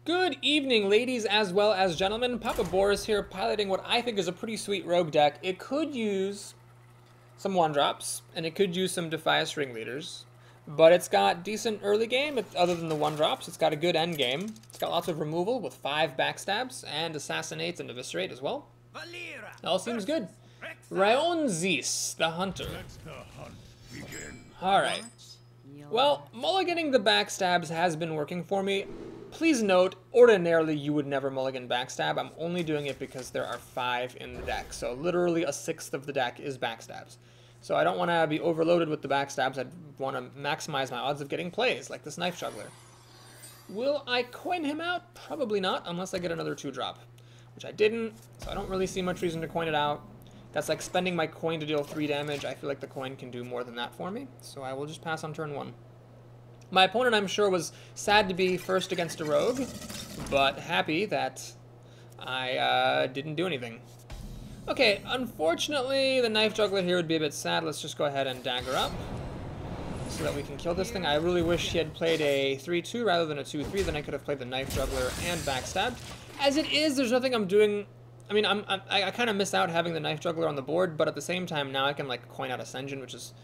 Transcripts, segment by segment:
Good evening, ladies as well as gentlemen. Papa Boris here, piloting what I think is a pretty sweet rogue deck. It could use some one-drops, and it could use some Defias ringleaders, but it's got decent early game, other than the one-drops. It's got a good end game. It's got lots of removal with 5 backstabs, and assassinates and eviscerate as well. It all seems good. Rionzis, the hunter. Alright. Well, mulliganing the backstabs has been working for me. Please note, ordinarily you would never mulligan backstab. I'm only doing it because there are 5 in the deck. So literally a sixth of the deck is backstabs. So I don't want to be overloaded with the backstabs. I'd want to maximize my odds of getting plays, like this Knife Juggler. Will I coin him out? Probably not, unless I get another 2-drop. Which I didn't, so I don't really see much reason to coin it out. That's like spending my coin to deal 3 damage. I feel like the coin can do more than that for me. So I will just pass on turn 1. My opponent, I'm sure, was sad to be first against a rogue, but happy that I didn't do anything. Okay, unfortunately, the Knife Juggler here would be a bit sad. Let's just go ahead and dagger up so that we can kill this thing. I really wish he had played a 3-2 rather than a 2-3. Then I could have played the Knife Juggler and backstabbed. As it is, there's nothing I'm doing. I mean, I kind of miss out having the Knife Juggler on the board, but at the same time, now I can like coin out Ascension, which is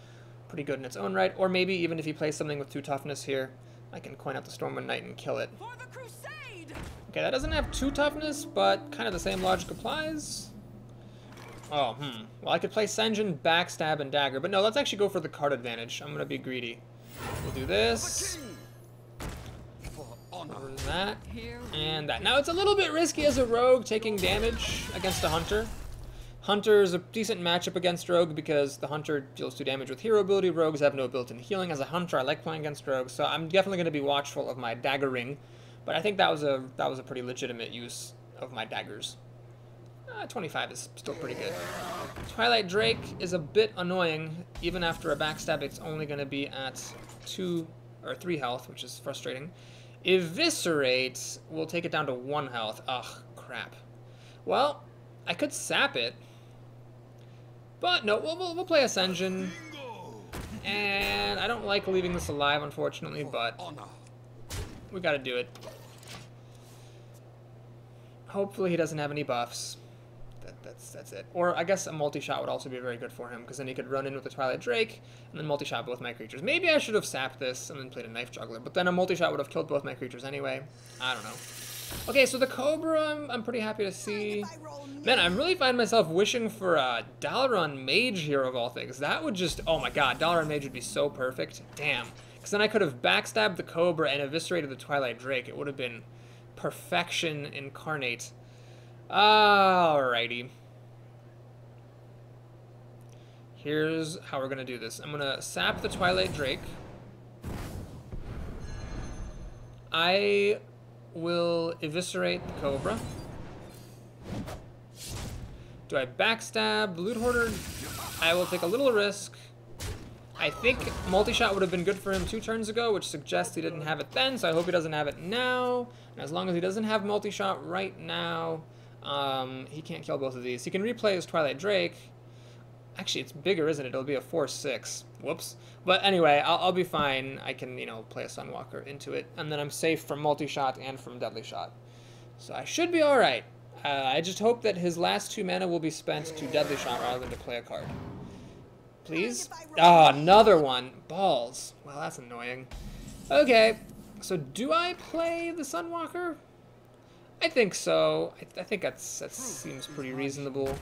pretty good in its own right. Or maybe even if he plays something with 2 toughness here, I can coin out the Stormwind Knight and kill it. For the crusade! Okay, that doesn't have 2 toughness, but kind of the same logic applies. Oh, Well, I could play Senjin, Backstab, and Dagger, but no, let's actually go for the card advantage. I'm going to be greedy. We'll do this. Over that, and that. Now, it's a little bit risky as a rogue taking damage against a hunter. Hunter is a decent matchup against rogue because the hunter deals 2 damage with hero ability. Rogues have no built-in healing. As a hunter, I like playing against rogues, so I'm definitely going to be watchful of my dagger ring. But I think that was a pretty legitimate use of my daggers. 25 is still pretty good. Twilight Drake is a bit annoying. Even after a backstab, it's only going to be at 2 or 3 health, which is frustrating. Eviscerate will take it down to 1 health. Ugh, crap. Well, I could sap it. But no, we'll play Ascension. And I don't like leaving this alive, unfortunately, but we gotta do it. Hopefully he doesn't have any buffs. That's it. Or I guess a multi-shot would also be very good for him, because then he could run in with the Twilight Drake, and then multi-shot both my creatures. Maybe I should have sapped this and then played a Knife Juggler, but then a multi-shot would have killed both my creatures anyway. I don't know. Okay, so the Cobra, I'm pretty happy to see. Man, I really find myself wishing for a Dalaran Mage here of all things. That would just, oh my god, Dalaran Mage would be so perfect. Damn. Because then I could have backstabbed the Cobra and eviscerated the Twilight Drake. It would have been perfection incarnate. Alrighty. Here's how we're going to do this. I'm going to sap the Twilight Drake. I will eviscerate the Cobra. Do I backstab the Loot Hoarder? I will take a little risk. I think multi-shot would have been good for him 2 turns ago, which suggests he didn't have it then, so I hope he doesn't have it now. And as long as he doesn't have multi-shot right now, he can't kill both of these. He can replay his Twilight Drake. Actually, it's bigger, isn't it? It'll be a 4/6. Whoops. But anyway, I'll be fine. I can, you know, play a Sunwalker into it, and then I'm safe from multi-shot and from deadly shot. So I should be alright. I just hope that his last 2 mana will be spent to deadly shot rather than to play a card. Please? Ah, another one. Balls. Well, that's annoying. Okay, so do I play the Sunwalker? I think so. I think that seems pretty reasonable.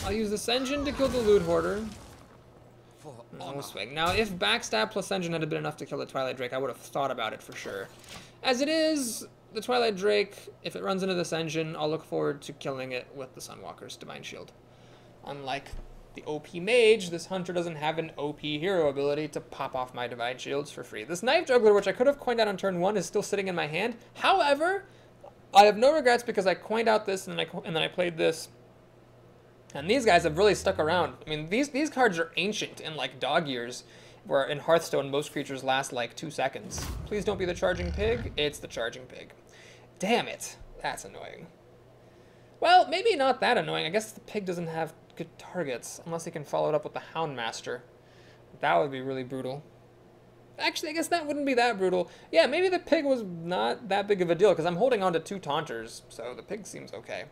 I'll use the Senjin to kill the Loot Hoarder. No swing. Now, if Backstab plus Senjin had been enough to kill the Twilight Drake, I would have thought about it for sure. As it is, the Twilight Drake, if it runs into the Senjin, I'll look forward to killing it with the Sunwalker's Divine Shield. Unlike the OP Mage, this Hunter doesn't have an OP hero ability to pop off my Divine Shields for free. This Knife Juggler, which I could have coined out on turn 1, is still sitting in my hand. However, I have no regrets because I coined out this and then I played this. And these guys have really stuck around. I mean, these cards are ancient in like dog years, where in Hearthstone most creatures last like 2 seconds. Please don't be the Charging Pig. It's the Charging Pig. Damn it. That's annoying. Well, maybe not that annoying. I guess the pig doesn't have good targets, unless he can follow it up with the Houndmaster. That would be really brutal. Actually, I guess that wouldn't be that brutal. Yeah, maybe the pig was not that big of a deal, because I'm holding on to 2 taunters, so the pig seems okay.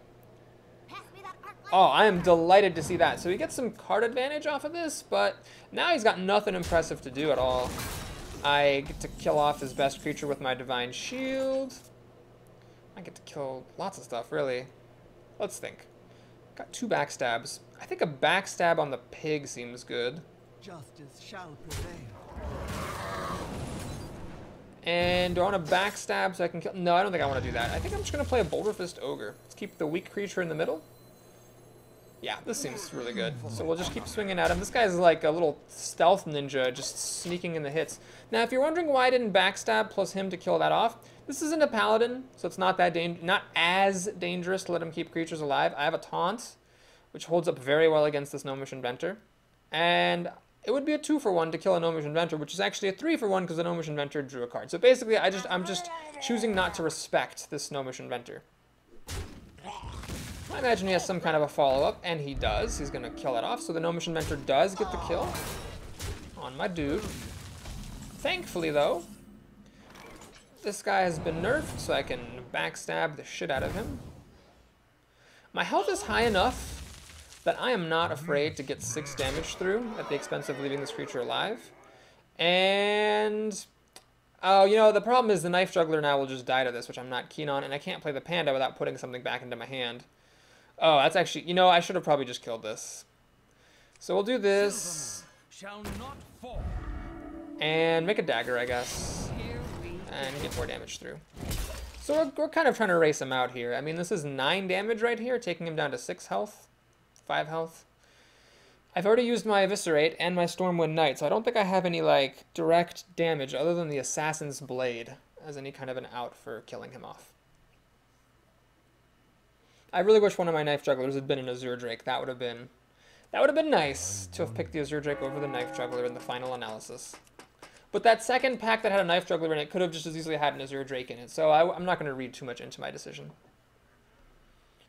Oh, I am delighted to see that. So he gets some card advantage off of this, but now he's got nothing impressive to do at all. I get to kill off his best creature with my Divine Shield. I get to kill lots of stuff, really. Let's think. Got 2 backstabs. I think a backstab on the pig seems good. Justice shall prevail. And do I want to backstab so I can kill? No, I don't think I want to do that. I think I'm just going to play a Boulder Fist Ogre. Let's keep the weak creature in the middle. Yeah, this seems really good. So we'll just keep swinging at him. This guy's like a little stealth ninja, just sneaking in the hits. Now, if you're wondering why I didn't backstab plus him to kill that off, this isn't a paladin, so it's not that not as dangerous to let him keep creatures alive. I have a taunt, which holds up very well against this Gnomish Inventor. And it would be a 2-for-1 to kill a Gnomish Inventor, which is actually a 3-for-1 because the Gnomish Inventor drew a card. So basically, I'm just choosing not to respect this Gnomish Inventor. I imagine he has some kind of a follow-up, and he does. He's going to kill it off, so the Gnomish Inventor does get the kill on my dude. Thankfully, though, this guy has been nerfed, so I can backstab the shit out of him. My health is high enough that I am not afraid to get 6 damage through at the expense of leaving this creature alive. And oh, you know, the problem is the Knife Juggler now will just die to this, which I'm not keen on, and I can't play the Panda without putting something back into my hand. Oh, that's actually, you know, I should have probably just killed this. So we'll do this. Shall not fall. And make a dagger, I guess. And get more damage through. So we're kind of trying to race him out here. I mean, this is 9 damage right here, taking him down to 6 health. 5 health. I've already used my Eviscerate and my Stormwind Knight, so I don't think I have any, like, direct damage other than the Assassin's Blade as any kind of an out for killing him off. I really wish one of my Knife Jugglers had been an Azure Drake. That would have been nice to have picked the Azure Drake over the Knife Juggler in the final analysis. But that second pack that had a Knife Juggler in it could have just as easily had an Azure Drake in it, so I'm not going to read too much into my decision.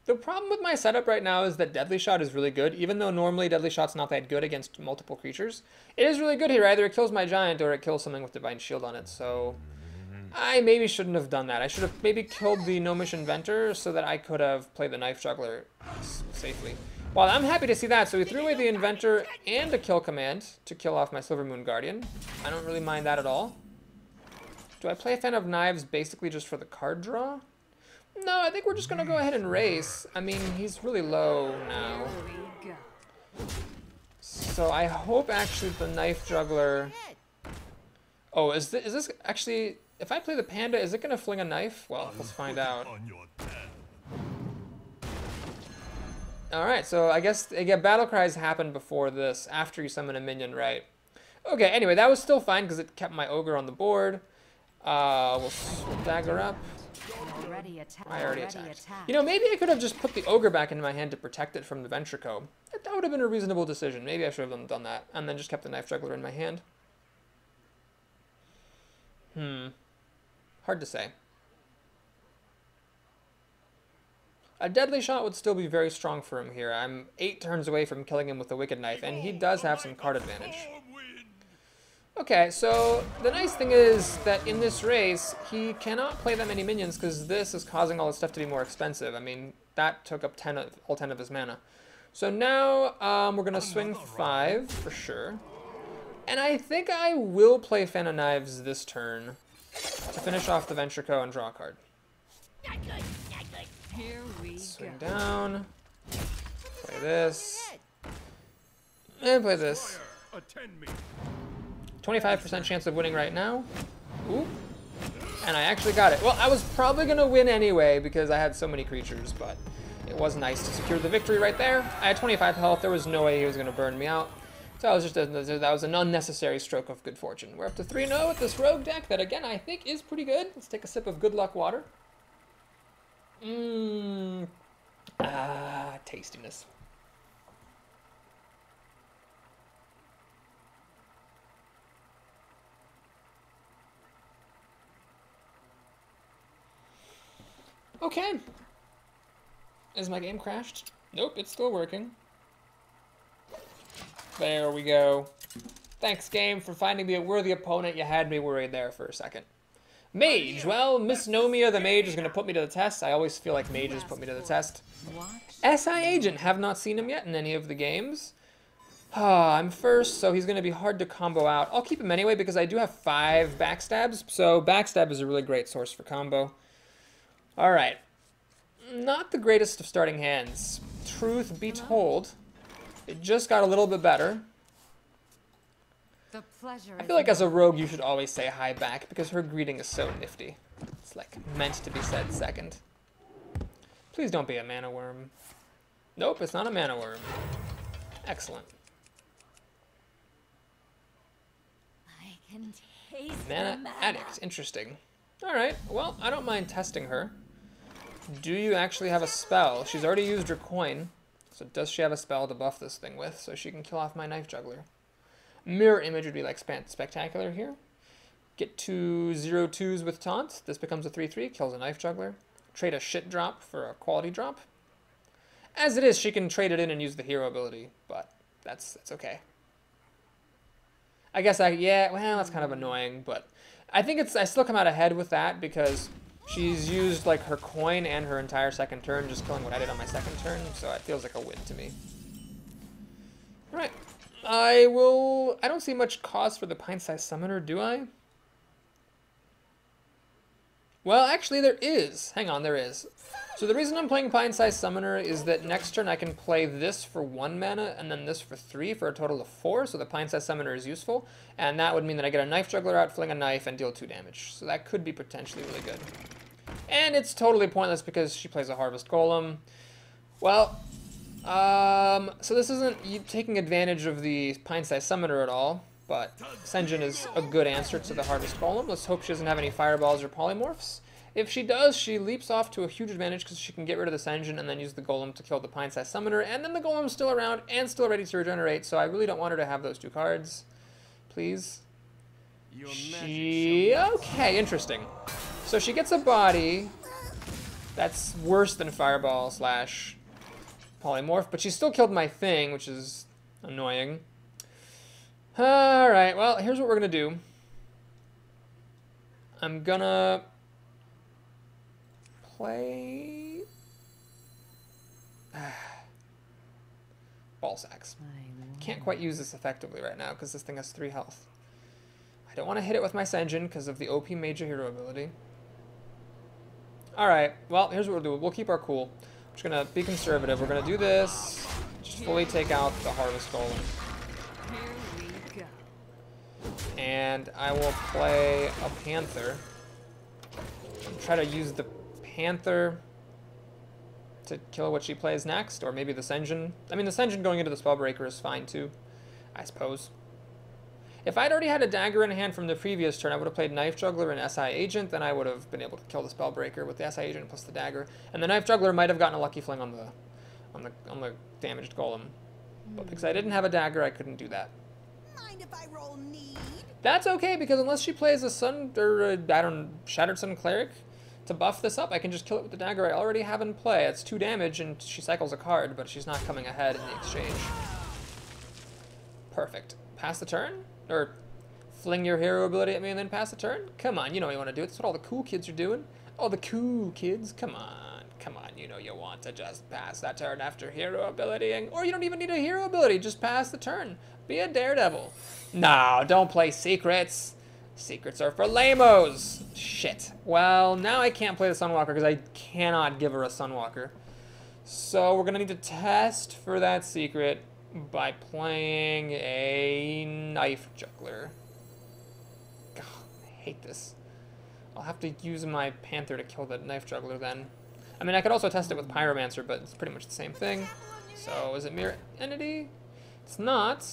The problem with my setup right now is that Deadly Shot is really good, even though normally Deadly Shot's not that good against multiple creatures. It is really good here. Either it kills my Giant or it kills something with Divine Shield on it, so I maybe shouldn't have done that. I should have maybe killed the Gnomish Inventor so that I could have played the Knife Juggler safely. Well, I'm happy to see that. So we threw away the Inventor and a kill command to kill off my Silvermoon Guardian. I don't really mind that at all. Do I play a Fan of Knives basically just for the card draw? No, I think we're just going to go ahead and race. I mean, he's really low now. So I hope actually the Knife Juggler... Oh, is this actually... If I play the Panda, is it going to fling a knife? Well, let's find out. Alright, so I guess battle cries happen before this, after you summon a minion, right? Okay, anyway, that was still fine because it kept my Ogre on the board. We'll dagger up. I already attacked. You know, maybe I could have just put the Ogre back into my hand to protect it from the Ventrico. That would have been a reasonable decision. Maybe I should have done that, and then just kept the Knife Juggler in my hand. Hard to say. A Deadly Shot would still be very strong for him here. I'm 8 turns away from killing him with a Wicked Knife, and he does have some card advantage. Okay, so the nice thing is that in this race, he cannot play that many minions because this is causing all his stuff to be more expensive. I mean, that took up all 10 of his mana. So now we're going to swing 5 for sure. And I think I will play Fan of Knives this turn to finish off the Ventrico and draw a card. Swing down. Play this. And play this. 25% chance of winning right now. Ooh. And I actually got it. Well, I was probably going to win anyway because I had so many creatures, but it was nice to secure the victory right there. I had 25 health. There was no way he was going to burn me out. So that was an unnecessary stroke of good fortune. We're up to 3-0 with this rogue deck that, again, I think is pretty good. Let's take a sip of good luck water. Tastiness. Okay. Is my game crashed? Nope, it's still working. There we go. Thanks, game, for finding me a worthy opponent. You had me worried there for a second. Mage. Well, Miss Nomia the Mage is going to put me to the test. I always feel like mages put me to the test. SI Agent. Have not seen him yet in any of the games. I'm first, so he's going to be hard to combo out. I'll keep him anyway because I do have 5 backstabs, so backstab is a really great source for combo. Alright. Not the greatest of starting hands. Truth be told, it just got a little bit better. I feel like as a rogue you should always say hi back because her greeting is so nifty. It's like meant to be said second. Please don't be a mana worm. Nope, it's not a mana worm. Excellent. I can taste Mana addict, interesting. Alright, well, I don't mind testing her. Do you actually have a spell? She's already used her coin, so does she have a spell to buff this thing with so she can kill off my knife juggler? Mirror image would be like spectacular here. Get 2 0/2s with taunt. This becomes a 3/3, kills a knife juggler. Trade a shit drop for a quality drop. As it is, she can trade it in and use the hero ability, but that's okay. I guess yeah, well, that's kind of annoying, but I think I still come out ahead with that because she's used like her coin and her entire second turn, just killing what I did on my second turn, so it feels like a win to me. All right. I don't see much cause for the pint-sized summoner, do I? Well, actually there is. Hang on, there is. So the reason I'm playing pint-sized summoner is that next turn I can play this for 1 mana and then this for 3 for a total of 4, so the pint-sized summoner is useful, and that would mean that I get a knife juggler out, fling a knife, and deal 2 damage. So that could be potentially really good. And it's totally pointless because she plays a harvest golem. Well, so this isn't taking advantage of the pint-sized summoner at all, but Sen'jin is a good answer to the harvest golem. Let's hope she doesn't have any fireballs or polymorphs. If she does, she leaps off to a huge advantage because she can get rid of the Sen'jin and then use the golem to kill the pint-sized summoner, and then the golem's still around and still ready to regenerate, so I really don't want her to have those 2 cards. Please. Okay, interesting. So she gets a body that's worse than fireball / polymorph, but she still killed my thing, which is annoying. Alright, well, here's what we're gonna do. I'm gonna play ball sacks. Can't quite use this effectively right now because this thing has 3 health. I don't want to hit it with my Sen'jin because of the OP major hero ability. Alright, well, here's what we'll do. We'll keep our cool. I'm just gonna be conservative. We're gonna do this. Just fully take out the harvest golem. Here we go. And I will play a panther. And try to use the panther to kill what she plays next, or maybe the Sen'jin. I mean, the Sen'jin going into the Spellbreaker is fine too, I suppose. If I'd already had a dagger in hand from the previous turn, I would have played Knife Juggler and SI Agent, then I would have been able to kill the Spellbreaker with the SI Agent plus the dagger. And the Knife Juggler might have gotten a lucky fling on the damaged golem. But because I didn't have a dagger, I couldn't do that. Mind if I roll need? That's okay, because unless she plays a Shattered Sun Cleric to buff this up, I can just kill it with the dagger I already have in play. It's 2 damage, and she cycles a card, but she's not coming ahead in the exchange. Perfect. Pass the turn? Or fling your hero ability at me and then pass the turn? Come on, you know you want to do it. That's what all the cool kids are doing. All the cool kids, come on, you know you want to just pass that turn after hero abilitying. Or you don't even need a hero ability, just pass the turn. Be a daredevil. No, don't play secrets. Secrets are for lamos. Shit. Well, now I can't play the Sunwalker because I cannot give her a Sunwalker. So we're going to need to test for that secret by playing a Knife Juggler. God, I hate this. I'll have to use my Panther to kill the Knife Juggler then. I mean, I could also test it with Pyromancer, but it's pretty much the same thing. So, is it Mirror Entity? It's not.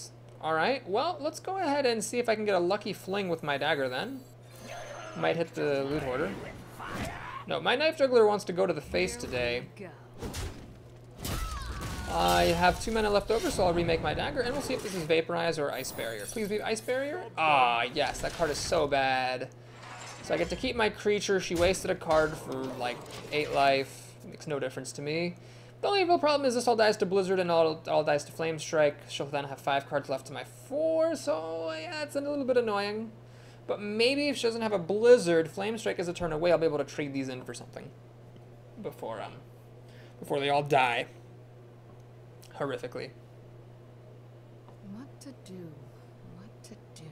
Alright, well, let's go ahead and see if I can get a lucky fling with my dagger then. Might hit the Loot Hoarder. No, my Knife Juggler wants to go to the face today. I have 2 mana left over, so I'll remake my dagger, and we'll see if this is Vaporize or Ice Barrier. Please be Ice Barrier? Ah, yes, that card is so bad. So I get to keep my creature. She wasted a card for, like, 8 life. Makes no difference to me. The only real problem is this all dies to Blizzard and all dies to Flame Strike. She'll then have 5 cards left to my 4, so yeah, it's a little bit annoying. But maybe if she doesn't have a Blizzard, Flame Strike is a turn away, I'll be able to trade these in for something before they all die horrifically. What to do? What to do?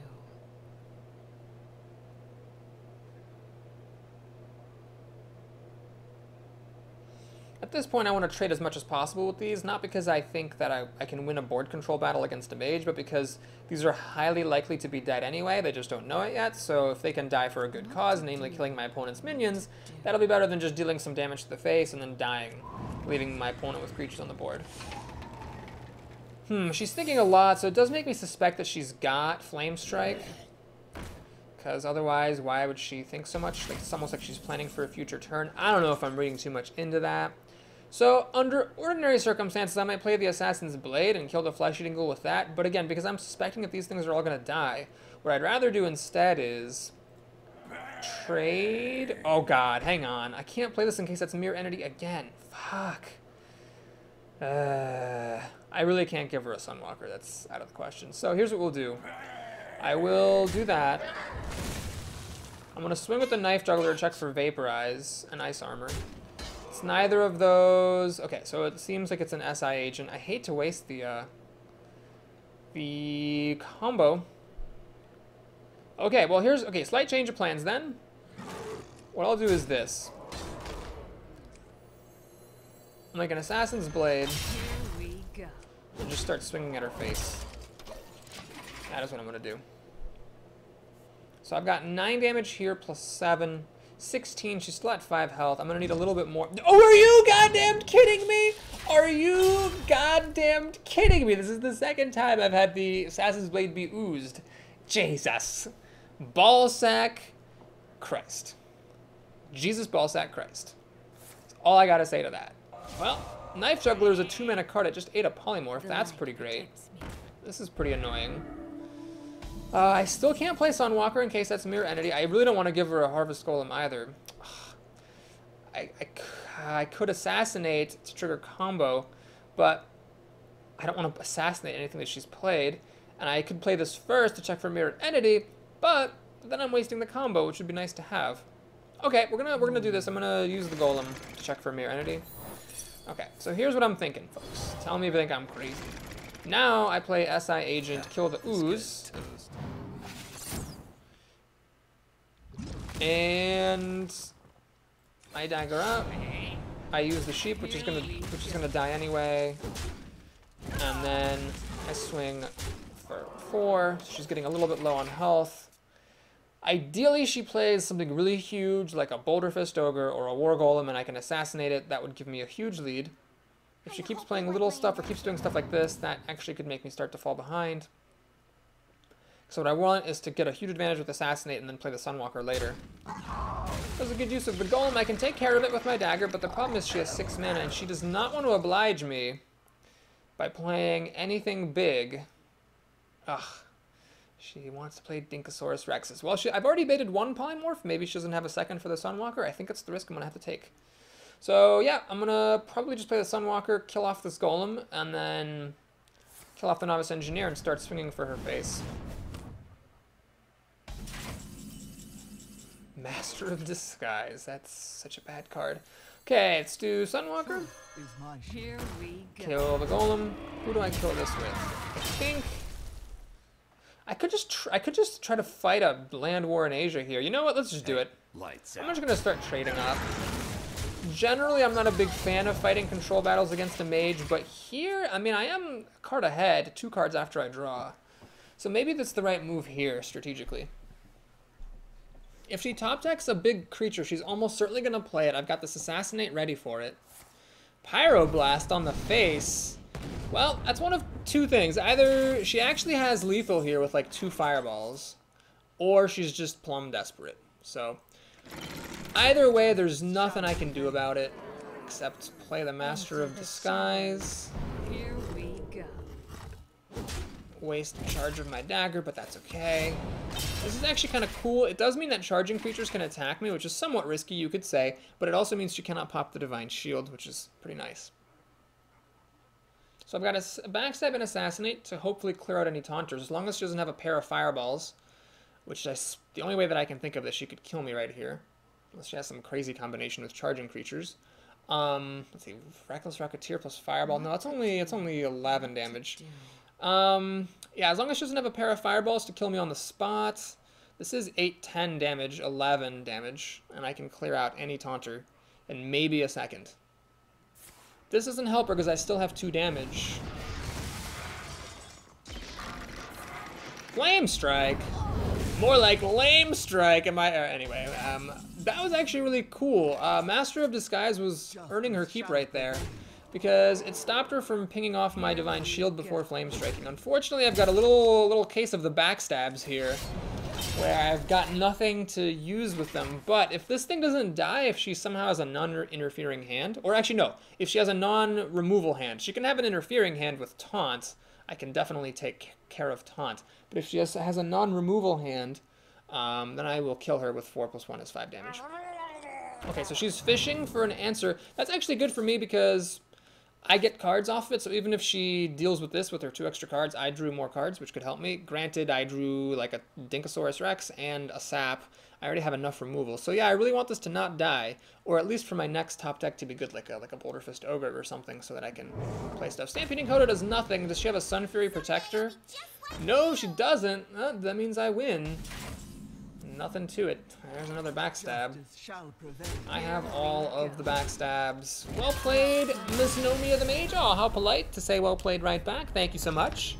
At this point, I want to trade as much as possible with these, not because I think that I can win a board control battle against a mage, but because these are highly likely to be dead anyway. They just don't know it yet, so if they can die for a good cause, namely killing my opponent's minions, that'll be better than just dealing some damage to the face and then dying, leaving my opponent with creatures on the board. She's thinking a lot, so it does make me suspect that she's got Flame Strike. Because otherwise, why would she think so much? Like, it's almost like she's planning for a future turn. I don't know if I'm reading too much into that. So, under ordinary circumstances, I might play the Assassin's Blade and kill the Flesh-Eating Ghoul with that. But again, because I'm suspecting that these things are all going to die, what I'd rather do instead is trade. Oh god, hang on. I can't play this in case that's Mirror Entity again. Fuck. I really can't give her a Sunwalker. That's out of the question. So here's what we'll do. I will do that. I'm going to swing with the Knife Juggler, check for Vaporize and Ice Armor. It's neither of those. Okay, so it seems like it's an SI agent. I hate to waste the combo. Okay, well here's, okay, slight change of plans then. What I'll do is this. I'm like an Assassin's Blade. Here we go. And just start swinging at her face. That is what I'm going to do. So I've got 9 damage here plus 7. 16. She's still at 5 health. I'm going to need a little bit more. Oh, are you goddamn kidding me? Are you goddamn kidding me? This is the second time I've had the Assassin's Blade be oozed. Jesus. Ballsack Christ. Jesus Ballsack Christ. That's all I got to say to that. Well, Knife Juggler is a 2-mana card. It just ate a Polymorph. That's pretty great. This is pretty annoying. I still can't play Sunwalker in case that's Mirror Entity. I really don't want to give her a Harvest Golem either. I could Assassinate to trigger combo, but I don't want to assassinate anything that she's played. And I could play this first to check for Mirror Entity, but then I'm wasting the combo, which would be nice to have. Okay, we're gonna do this. I'm gonna use the Golem to check for Mirror Entity. Okay, so here's what I'm thinking, folks. Tell me if you think I'm crazy. Now I play SI Agent, kill the Ooze. And I dagger up. I use the Sheep, which is gonna die anyway. And then I swing for 4. She's getting a little bit low on health. Ideally, she plays something really huge, like a Boulder Fist Ogre or a War Golem, and I can assassinate it. That would give me a huge lead. If she keeps playing little stuff or keeps doing stuff like this, that actually could make me start to fall behind. So what I want is to get a huge advantage with Assassinate and then play the Sunwalker later. That's a good use of the Golem. I can take care of it with my dagger, but the problem is she has 6 mana, and she does not want to oblige me by playing anything big. Ugh. She wants to play Dinkosaurus Rexes. Well, I've already baited 1 Polymorph. Maybe she doesn't have a second for the Sunwalker. I think that's the risk I'm going to have to take. So, yeah, I'm going to probably just play the Sunwalker, kill off this Golem, and then kill off the Novice Engineer and start swinging for her face. Master of Disguise. That's such a bad card. Okay, let's do Sunwalker. Here we go. Kill the Golem. Who do I kill this with? I think I could just try to fight a land war in Asia here. You know what? Let's just do it. I'm just gonna start trading up. Generally, I'm not a big fan of fighting control battles against a mage, but here, I mean, I am a card ahead, 2 cards after I draw. So maybe that's the right move here, strategically. If she top decks a big creature, she's almost certainly going to play it. I've got this Assassinate ready for it. Pyroblast on the face. Well, that's one of 2 things. Either she actually has lethal here with like 2 fireballs, or she's just plumb desperate. So either way, there's nothing I can do about it except play the Master of Disguise. Here we go. Waste a charge of my dagger, but that's okay. This is actually kind of cool. It does mean that charging creatures can attack me, which is somewhat risky, you could say, but it also means she cannot pop the Divine Shield, which is pretty nice. So I've got a backstab and assassinate to hopefully clear out any taunters, as long as she doesn't have a pair of fireballs, which the only way that I can think of that she could kill me right here, unless she has some crazy combination with charging creatures. Let's see, Reckless Rocketeer plus Fireball. No, it's only 11 damage. Yeah, as long as she doesn't have a pair of fireballs to kill me on the spot. This is 8, 10 damage, 11 damage, and I can clear out any taunter in maybe a second. This doesn't help her because I still have 2 damage. Flame Strike. More like Lame Strike. Anyway, that was actually really cool. Master of Disguise was earning her keep right there, because it stopped her from pinging off my Divine Shield before Flame Striking. Unfortunately, I've got a little case of the backstabs here, where I've got nothing to use with them. But if this thing doesn't die, if she somehow has a non-interfering hand, or actually no, if she has a non-removal hand, she can have an interfering hand with Taunt. I can definitely take care of Taunt. But if she has a non-removal hand, then I will kill her with 4 + 1 is 5 damage. Okay, so she's fishing for an answer. That's actually good for me because I get cards off of it, so even if she deals with this with her 2 extra cards, I drew more cards, which could help me. Granted, I drew like a Dinkosaurus Rex and a Sap. I already have enough removal. So yeah, I really want this to not die, or at least for my next top deck to be good, like a Boulder Fist Ogre or something, so that I can play stuff. Stampeding Coda does nothing. Does she have a Sun Fury Protector? No, she doesn't. That means I win. Nothing to it. There's another backstab. I have all of the backstabs. Well played, Miss Nomia the Mage. Oh, how polite to say well played right back. Thank you so much.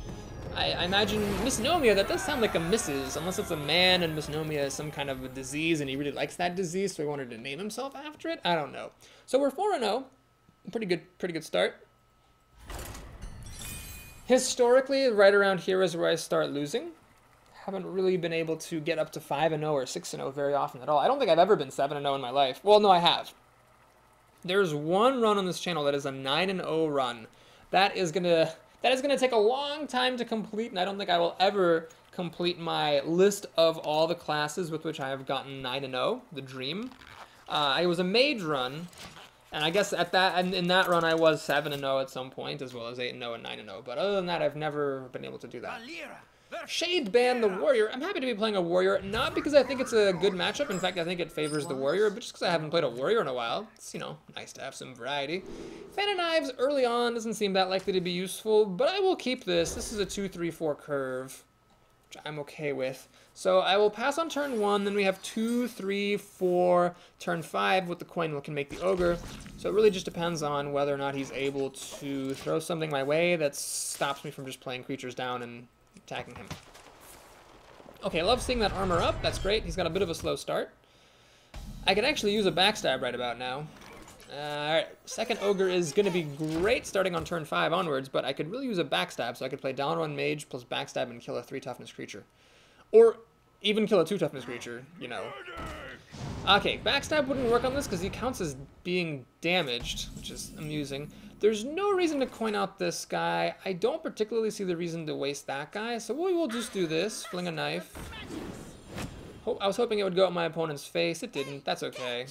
I imagine Miss Nomia, that does sound like a Mrs., unless it's a man and Miss Nomia is some kind of a disease and he really likes that disease, so he wanted to name himself after it. I don't know. So we're 4-0. Pretty good start. Historically, right around here is where I start losing. Haven't really been able to get up to 5-0 or 6-0 very often at all. I don't think I've ever been 7-0 in my life. Well, no, I have. There's one run on this channel that is a 9-0 run. That is gonna take a long time to complete, and I don't think I will ever complete my list of all the classes with which I have gotten 9-0, the dream. It was a mage run, and I guess in that run I was 7-0 at some point, as well as 8-0 and 9-0. But other than that, I've never been able to do that. Shade Band the Warrior. I'm happy to be playing a Warrior, not because I think it's a good matchup. In fact, I think it favors the Warrior, but just because I haven't played a Warrior in a while. It's, you know, nice to have some variety. Fan of Knives early on doesn't seem that likely to be useful, but I will keep this. This is a 2-3-4 curve, which I'm okay with. So I will pass on turn 1, then we have 2, 3, 4, turn 5 with the coin we can make the Ogre. So it really just depends on whether or not he's able to throw something my way that stops me from just playing creatures down and attacking him. Okay, I love seeing that armor up. That's great. He's got a bit of a slow start. I could actually use a backstab right about now. Alright, second Ogre is going to be great starting on turn 5 onwards, but I could really use a backstab, so I could play down 1 Mage plus backstab and kill a 3 toughness creature. Or even kill a 2 toughness creature, you know. Okay, backstab wouldn't work on this because he counts as being damaged, which is amusing. There's no reason to coin out this guy. I don't particularly see the reason to waste that guy, so we will just do this. Fling a knife. I was hoping it would go at my opponent's face. It didn't. That's okay.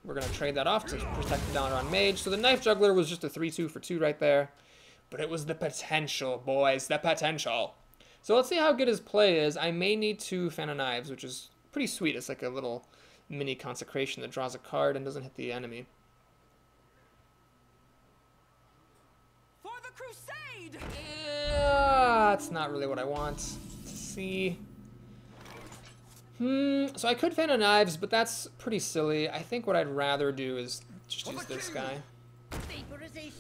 We're going to trade that off to protect the down on Mage. So the Knife Juggler was just a 3-2 for 2 right there. But it was the potential, boys. The potential. So let's see how good his play is. I may need to Fan of Knives, which is pretty sweet. It's like a little mini consecration that draws a card and doesn't hit the enemy. For the crusade! That's not really what I want to see. So I could Fan of Knives, but that's pretty silly. I think what I'd rather do is just use this guy.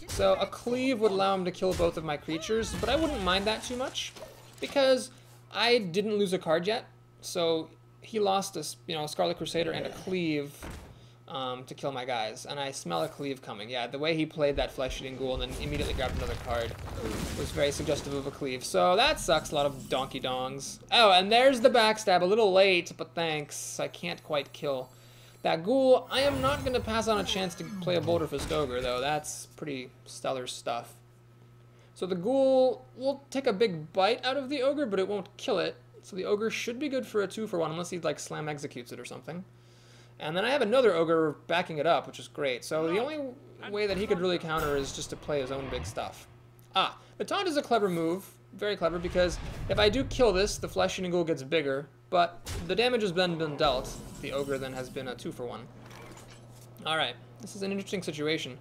So a Cleave would allow him to kill both of my creatures, but I wouldn't mind that too much because I didn't lose a card yet. So he lost a Scarlet Crusader and a Cleave to kill my guys, and I smell a Cleave coming. Yeah, the way he played that Flesh-Eating Ghoul and then immediately grabbed another card was very suggestive of a Cleave. So that sucks, a lot of donkey dongs. Oh, and there's the backstab, a little late, but thanks. I can't quite kill that Ghoul. I am not going to pass on a chance to play a Boulder Fist Ogre, though. That's pretty stellar stuff. So the Ghoul will take a big bite out of the Ogre, but it won't kill it. So the Ogre should be good for a 2-for-1, unless he like slam executes it or something. And then I have another Ogre backing it up, which is great. So the only way that he could really counter is just to play his own big stuff. Ah, the taunt is a clever move. Very clever, because if I do kill this, the flesh-eating ghoul gets bigger, but the damage has been dealt. The ogre then has been a 2-for-1. Alright, this is an interesting situation.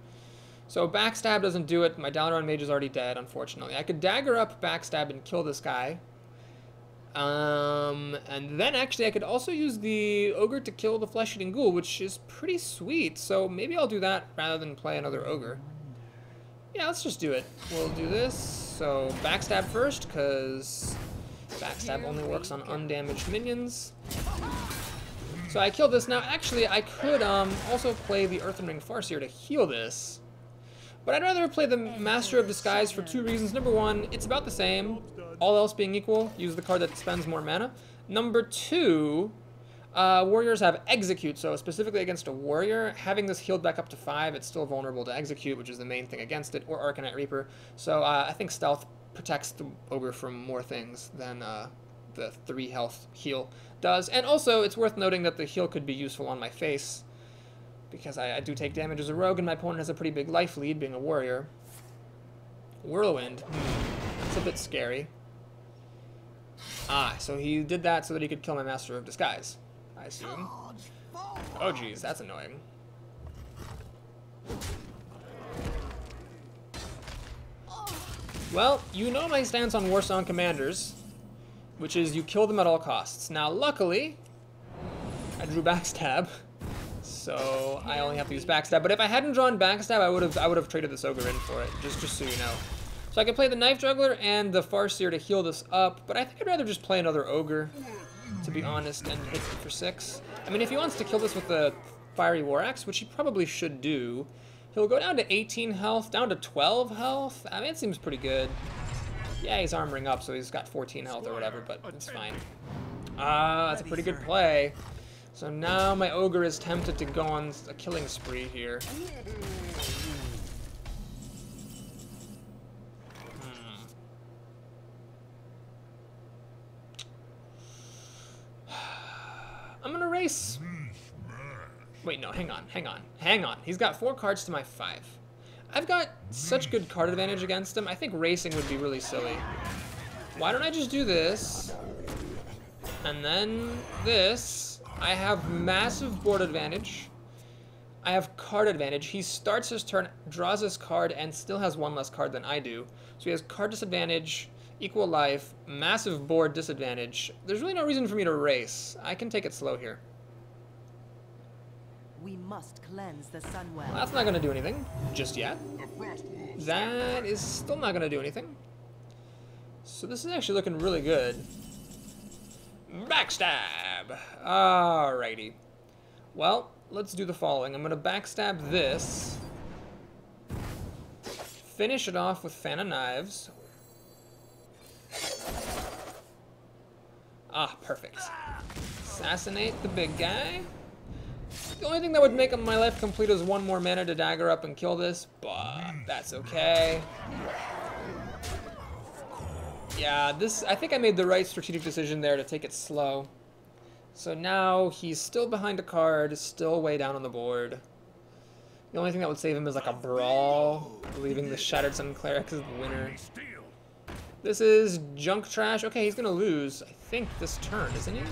So backstab doesn't do it. My Dalaran mage is already dead, unfortunately. I could dagger up, backstab, and kill this guy. And then actually I could also use the ogre to kill the flesh-eating ghoul, which is pretty sweet. So maybe I'll do that rather than play another ogre. Yeah, let's just do it. We'll do this. So backstab first, because backstab only works on undamaged minions. So I kill this. Now actually I could also play the Earthen Ring Farseer to heal this. But I'd rather play the Master of Disguise for 2 reasons. Number 1, it's about the same. All else being equal, use the card that spends more mana. Number 2, warriors have Execute, so specifically against a warrior, having this healed back up to 5, it's still vulnerable to Execute, which is the main thing against it, or Arcanite Reaper. So I think Stealth protects the ogre from more things than the 3 health heal does. And also, it's worth noting that the heal could be useful on my face, because I do take damage as a rogue, and my opponent has a pretty big life lead, being a warrior. Whirlwind. That's a bit scary. Ah, so he did that so that he could kill my Master of Disguise, I assume. Oh geez, that's annoying. Well, you know my stance on Warsong Commanders, which is you kill them at all costs. Now, luckily, I drew Backstab, so I only have to use Backstab. But if I hadn't drawn Backstab, I would have traded this ogre in for it, just so you know. So I could play the Knife Juggler and the Farseer to heal this up, but I think I'd rather just play another ogre, to be honest, and hit for 6. I mean, if he wants to kill this with the Fiery War Axe, which he probably should do, he'll go down to 18 health, down to 12 health. I mean, it seems pretty good. Yeah, he's armoring up, so he's got 14 health or whatever, but it's fine. Ah, that's a pretty good play. So now my ogre is tempted to go on a killing spree here. I'm gonna race. Wait, no, hang on. He's got 4 cards to my 5. I've got such good card advantage against him. I think racing would be really silly. Why don't I just do this? And then this. I have massive board advantage. I have card advantage. He starts his turn, draws his card, and still has 1 less card than I do. So he has card disadvantage, equal life, massive board disadvantage. There's really no reason for me to race. I can take it slow here. We must cleanse the Sunwell. Well, that's not going to do anything just yet. That is still not going to do anything. So this is actually looking really good. Backstab! Alrighty. Well, let's do the following. I'm going to backstab this. Finish it off with Fan of Knives. Ah, perfect. Assassinate the big guy. The only thing that would make my life complete is 1 more mana to dagger up and kill this, but that's okay. Yeah, I think I made the right strategic decision there to take it slow. So now he's still behind a card, still way down on the board. The only thing that would save him is like a brawl, leaving the Shattered Sun Cleric as the winner. This is junk trash. Okay, he's gonna lose, I think, this turn, isn't he?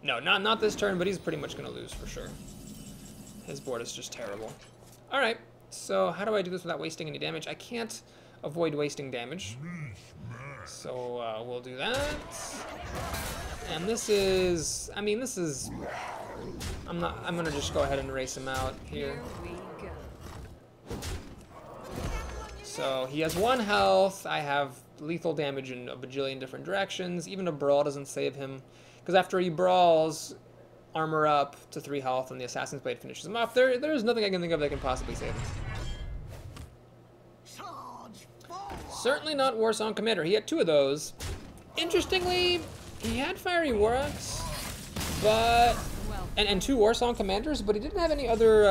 No, not this turn, but he's pretty much gonna lose for sure. His board is just terrible. Alright, so how do I do this without wasting any damage? I can't avoid wasting damage. So we'll do that. And this is, I mean, this is, I'm gonna just go ahead and race him out here. So he has 1 health. I have lethal damage in a bajillion different directions. Even a brawl doesn't save him, because after he brawls, armor up to 3 health, and the Assassin's Blade finishes him off. There's nothing I can think of that can possibly save him. Certainly not Warsong Commander. He had 2 of those. Interestingly, he had Fiery War Axe, but and 2 Warsong Commanders, but he didn't have any other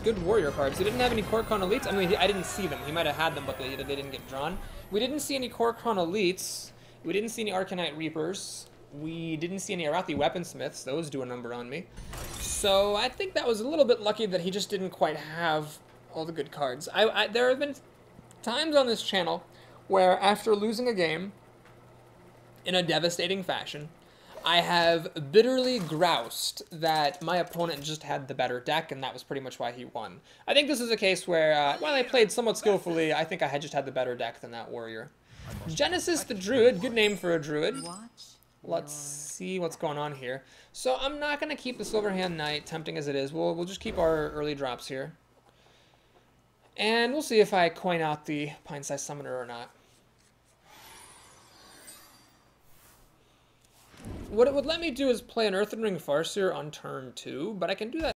good warrior cards. He didn't have any Kor'kron Elites. I mean, I didn't see them. He might have had them, but they didn't get drawn. We didn't see any Kor'kron Elites. We didn't see any Arcanite Reapers. We didn't see any Arathi Weaponsmiths. Those do a number on me. So I think that was a little bit lucky that he just didn't quite have all the good cards. There have been times on this channel where after losing a game in a devastating fashion, I have bitterly groused that my opponent just had the better deck, and that was pretty much why he won. I think this is a case where, while I played somewhat skillfully, I think I had just had the better deck than that warrior. Genesis the Druid, good name for a druid. Let's see what's going on here. So I'm not going to keep the Silverhand Knight, tempting as it is. We'll just keep our early drops here. And we'll see if I coin out the Pine-Sized Summoner or not. What it would let me do is play an Earthen Ring Farseer on turn 2, but I can do that